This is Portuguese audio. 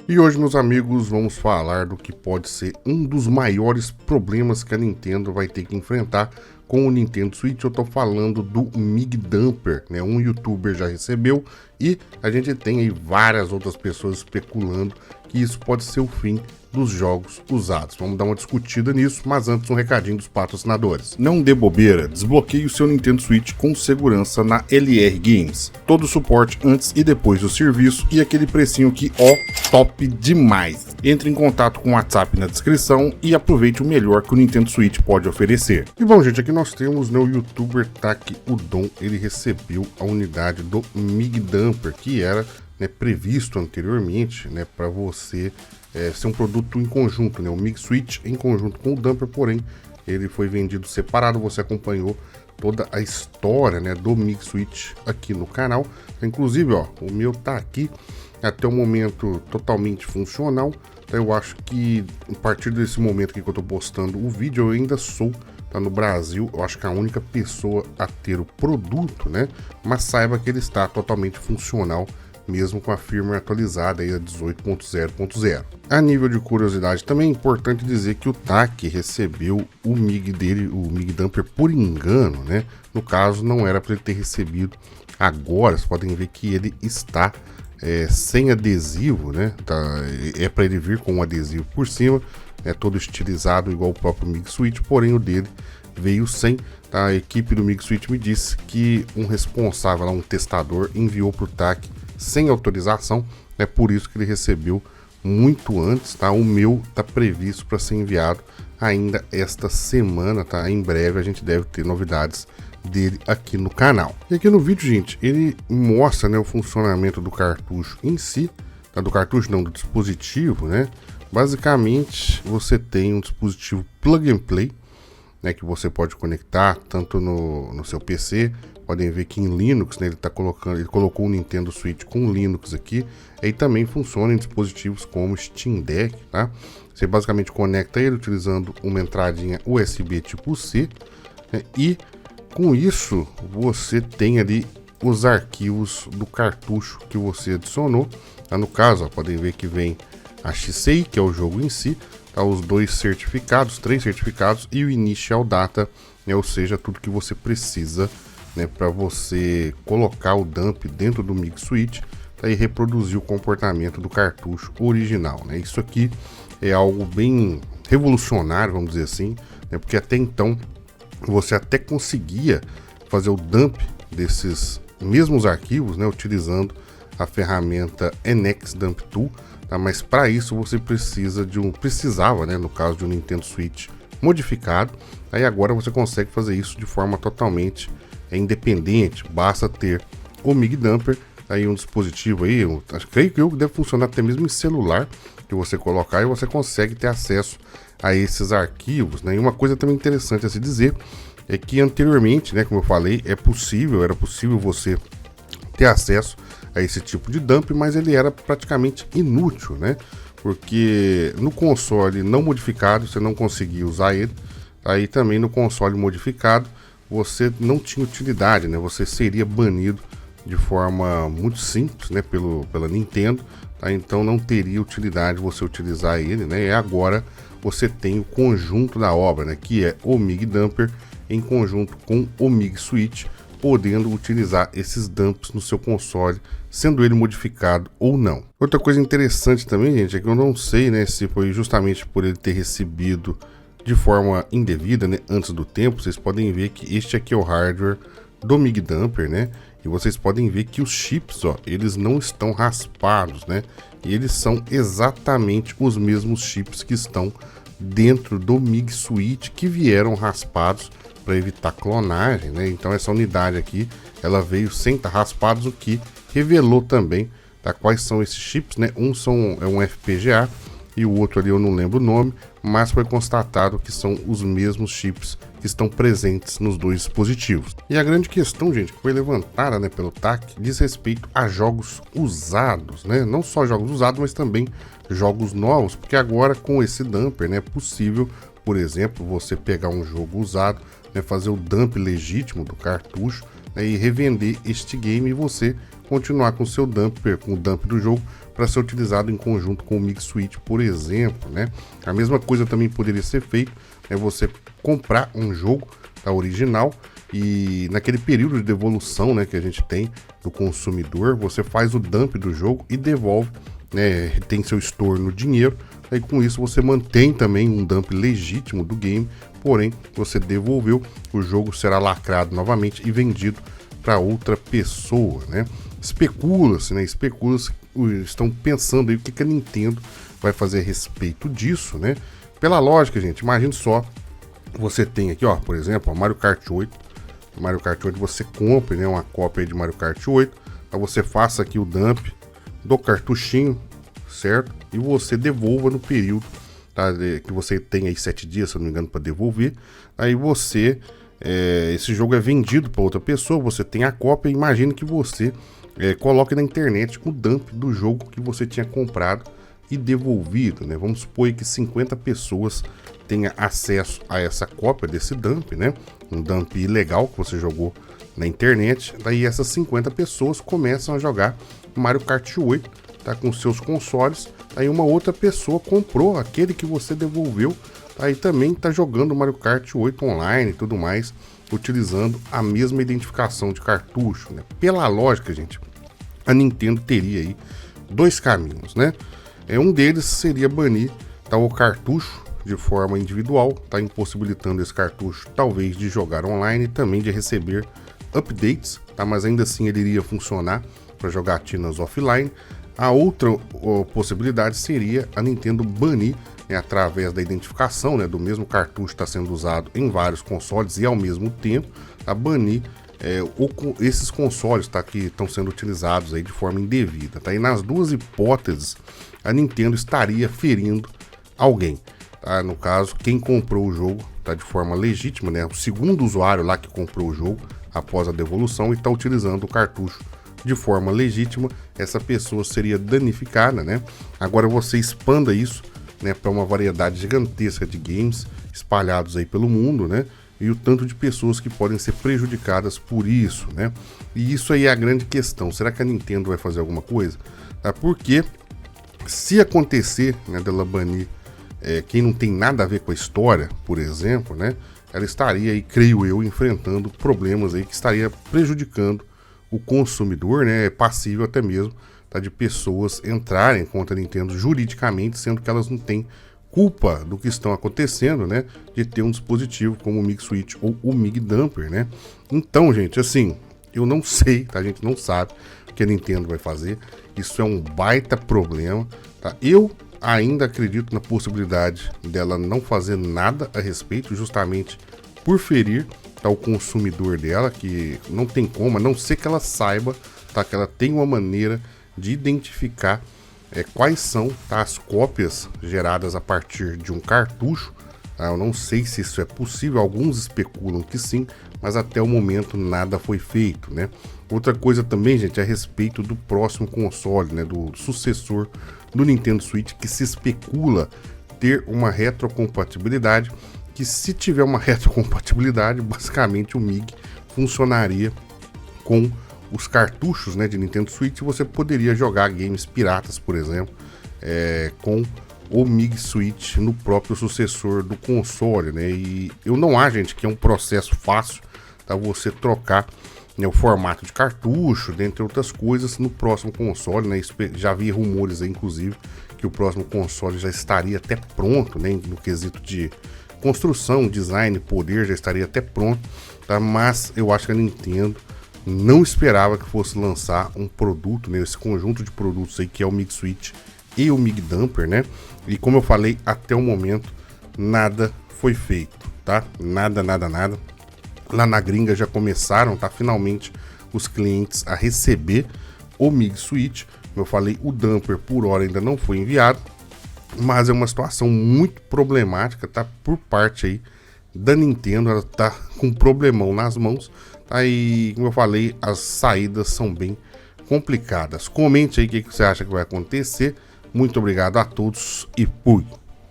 E hoje, meus amigos, vamos falar do que pode ser um dos maiores problemas que a Nintendo vai ter que enfrentar com o Nintendo Switch. Eu tô falando do Mig Dumper, né? Um youtuber já recebeu e a gente tem aí várias outras pessoas especulando que isso pode ser o fim dos jogos usados. Vamos dar uma discutida nisso, mas antes um recadinho dos patrocinadores. Não dê bobeira, desbloqueie o seu Nintendo Switch com segurança na LR Games. Todo o suporte antes e depois do serviço e aquele precinho que, ó, top demais. Entre em contato com o WhatsApp na descrição e aproveite o melhor que o Nintendo Switch pode oferecer. E bom, gente, aqui nós temos, né, o youtuber Taki Udon. Ele recebeu a unidade do Mig Dumper, que era, né, previsto anteriormente, né, para você ser um produto em conjunto, né, o Mig Switch em conjunto com o Dumper, porém ele foi vendido separado. Você acompanhou toda a história, né, do Mig Switch aqui no canal. Inclusive, ó, o meu tá aqui até o momento totalmente funcional. Então, eu acho que a partir desse momento que eu tô postando o vídeo, eu ainda sou, tá, no Brasil, eu acho que a única pessoa a ter o produto, né, mas saiba que ele está totalmente funcional, mesmo com a firmware atualizada aí a 18.0.0. A nível de curiosidade, também é importante dizer que o Taki recebeu o Mig dele, o Mig Dumper, por engano, né? No caso, não era para ele ter recebido agora. Vocês podem ver que ele está sem adesivo, né? É para ele vir com um adesivo por cima, é todo estilizado igual o próprio Mig Switch, porém o dele veio sem. Tá? A equipe do Mig Switch me disse que um responsável, um testador, enviou para o Taki sem autorização, é por isso que ele recebeu muito antes, tá? O meu tá previsto para ser enviado ainda esta semana, tá? Em breve a gente deve ter novidades dele aqui no canal. E aqui no vídeo, gente, ele mostra, né, o funcionamento do cartucho em si, tá? Do cartucho não, do dispositivo, né? Basicamente, você tem um dispositivo plug and play, né, que você pode conectar tanto no seu PC. Podem ver que em Linux, né, ele colocou o Nintendo Switch com Linux aqui. E também funciona em dispositivos como Steam Deck, tá? Você basicamente conecta ele utilizando uma entradinha USB tipo C, né, e com isso você tem ali os arquivos do cartucho que você adicionou. Tá? No caso, ó, podem ver que vem a XCI, que é o jogo em si, tá? Os dois certificados, 3 certificados e o Initial Data, né? Ou seja, tudo que você precisa, né, para você colocar o dump dentro do Mig Switch, tá? E reproduzir o comportamento do cartucho original, né? Isso aqui é algo bem revolucionário, vamos dizer assim, né? Porque até então você até conseguia fazer o dump desses mesmos arquivos, né, utilizando a ferramenta NX Dump Tool, tá? Mas para isso você precisava, né, no caso de um Nintendo Switch modificado. Aí agora você consegue fazer isso de forma totalmente independente. Basta ter o Mig Dumper, aí um dispositivo aí, creio que deve funcionar até mesmo em celular, que você colocar e você consegue ter acesso a esses arquivos, né? E uma coisa também interessante a se dizer é que anteriormente, né, como eu falei, era possível você ter acesso a esse tipo de dump, mas ele era praticamente inútil, né? Porque no console não modificado você não conseguia usar ele. Aí também no console modificado você não tinha utilidade, né? Você seria banido de forma muito simples, né, pela Nintendo, tá? Então não teria utilidade você utilizar ele, né? E agora você tem o conjunto da obra, né, que é o Mig Dumper em conjunto com o Mig Switch, podendo utilizar esses dumps no seu console, sendo ele modificado ou não. Outra coisa interessante também, gente, é que eu não sei, né, se foi justamente por ele ter recebido de forma indevida, né, antes do tempo. Vocês podem ver que este aqui é o hardware do Mig Dumper, né? E vocês podem ver que os chips, ó, eles não estão raspados, né? E eles são exatamente os mesmos chips que estão dentro do Mig Switch, que vieram raspados para evitar clonagem, né? Então essa unidade aqui, ela veio sem estar raspados, o que revelou também, tá, quais são esses chips, né? É um FPGA e o outro ali eu não lembro o nome, mas foi constatado que são os mesmos chips que estão presentes nos dois dispositivos. E a grande questão, gente, que foi levantada, né, pelo TAC, diz respeito a jogos usados, né? Não só jogos usados, mas também jogos novos, porque agora com esse dumper, né, é possível, por exemplo, você pegar um jogo usado, né, fazer o dump legítimo do cartucho, né, e revender este game e você continuar com o seu dumper, com o dump do jogo para ser utilizado em conjunto com o Mig Switch, por exemplo, né? A mesma coisa também poderia ser feito, é você comprar um jogo original e naquele período de devolução, né, que a gente tem do consumidor, você faz o dump do jogo e devolve, né, tem seu store no dinheiro. Aí com isso você mantém também um dump legítimo do game, porém você devolveu, o jogo será lacrado novamente e vendido para outra pessoa, né? Especula-se, né? Estão pensando aí o que a Nintendo vai fazer a respeito disso, né? Pela lógica, gente, imagine só, você tem aqui, ó, por exemplo, Mario Kart 8. Mario Kart 8 você compra, né, uma cópia de Mario Kart 8, aí você faça aqui o dump do cartuchinho, certo? E você devolva no período, tá? Que você tem aí 7 dias, se eu não me engano, para devolver. Aí você, esse jogo é vendido para outra pessoa, você tem a cópia, imagine que você coloque na internet o dump do jogo que você tinha comprado e devolvido, né? Vamos supor que 50 pessoas tenha acesso a essa cópia desse dump, né? Um dump ilegal que você jogou na internet. Daí essas 50 pessoas começam a jogar Mario Kart 8, tá, com seus consoles. Aí uma outra pessoa comprou aquele que você devolveu, aí também tá jogando Mario Kart 8 online e tudo mais, utilizando a mesma identificação de cartucho, né? Pela lógica, gente, a Nintendo teria aí dois caminhos, né? Um deles seria banir, tá, o cartucho de forma individual, tá, impossibilitando esse cartucho talvez de jogar online e também de receber updates, tá, mas ainda assim ele iria funcionar para jogatinas offline. A outra possibilidade seria a Nintendo banir, né, através da identificação, né, do mesmo cartucho está sendo usado em vários consoles e ao mesmo tempo a banir esses consoles, tá, que estão sendo utilizados aí de forma indevida, tá? E nas duas hipóteses a Nintendo estaria ferindo alguém, tá? No caso, quem comprou o jogo, tá, de forma legítima, né? O segundo usuário lá que comprou o jogo após a devolução e está utilizando o cartucho de forma legítima, essa pessoa seria danificada, né? Agora você expanda isso, né, para uma variedade gigantesca de games espalhados aí pelo mundo, né? E o tanto de pessoas que podem ser prejudicadas por isso, né? E isso aí é a grande questão. Será que a Nintendo vai fazer alguma coisa? Porque se acontecer, né, dela banir quem não tem nada a ver com a história, por exemplo, né, ela estaria aí, creio eu, enfrentando problemas aí que estaria prejudicando o consumidor, né, passível até mesmo, tá, de pessoas entrarem contra a Nintendo juridicamente, sendo que elas não têm culpa do que estão acontecendo, né, de ter um dispositivo como o Mig Switch ou o Mig Dumper, né. Então, gente, assim, eu não sei, tá, a gente não sabe o que a Nintendo vai fazer, isso é um baita problema, tá. Eu ainda acredito na possibilidade dela não fazer nada a respeito, justamente por ferir, tá, o consumidor dela, que não tem como, a não ser que ela saiba, tá, que ela tem uma maneira de identificar quais são, tá, as cópias geradas a partir de um cartucho. Tá? Eu não sei se isso é possível, alguns especulam que sim, mas até o momento nada foi feito, né? Outra coisa também, gente, é a respeito do próximo console, né, do sucessor do Nintendo Switch, que se especula ter uma retrocompatibilidade, que se tiver uma retrocompatibilidade, basicamente o Mig funcionaria com os cartuchos, né, de Nintendo Switch. Você poderia jogar games piratas, por exemplo, com o Mig Switch no próprio sucessor do console, né? E eu não acho, gente, que é um processo fácil, tá, você trocar, né, o formato de cartucho, dentre outras coisas, no próximo console, né? Já havia rumores aí, inclusive, que o próximo console já estaria até pronto, né, no quesito de construção, design, poder, já estaria até pronto, tá? Mas eu acho que a Nintendo não esperava que fosse lançar um produto, né, esse conjunto de produtos aí que é o Mig Switch e o Mig Dumper, né? E como eu falei, até o momento nada foi feito, tá? Nada. Lá na gringa já começaram, tá, finalmente os clientes a receber o Mig Switch. Como eu falei, o Dumper por hora ainda não foi enviado, mas é uma situação muito problemática, tá, por parte aí da Nintendo. Ela tá com um problemão nas mãos, tá? E como eu falei, as saídas são bem complicadas. Comente aí o que você acha que vai acontecer. Muito obrigado a todos e fui!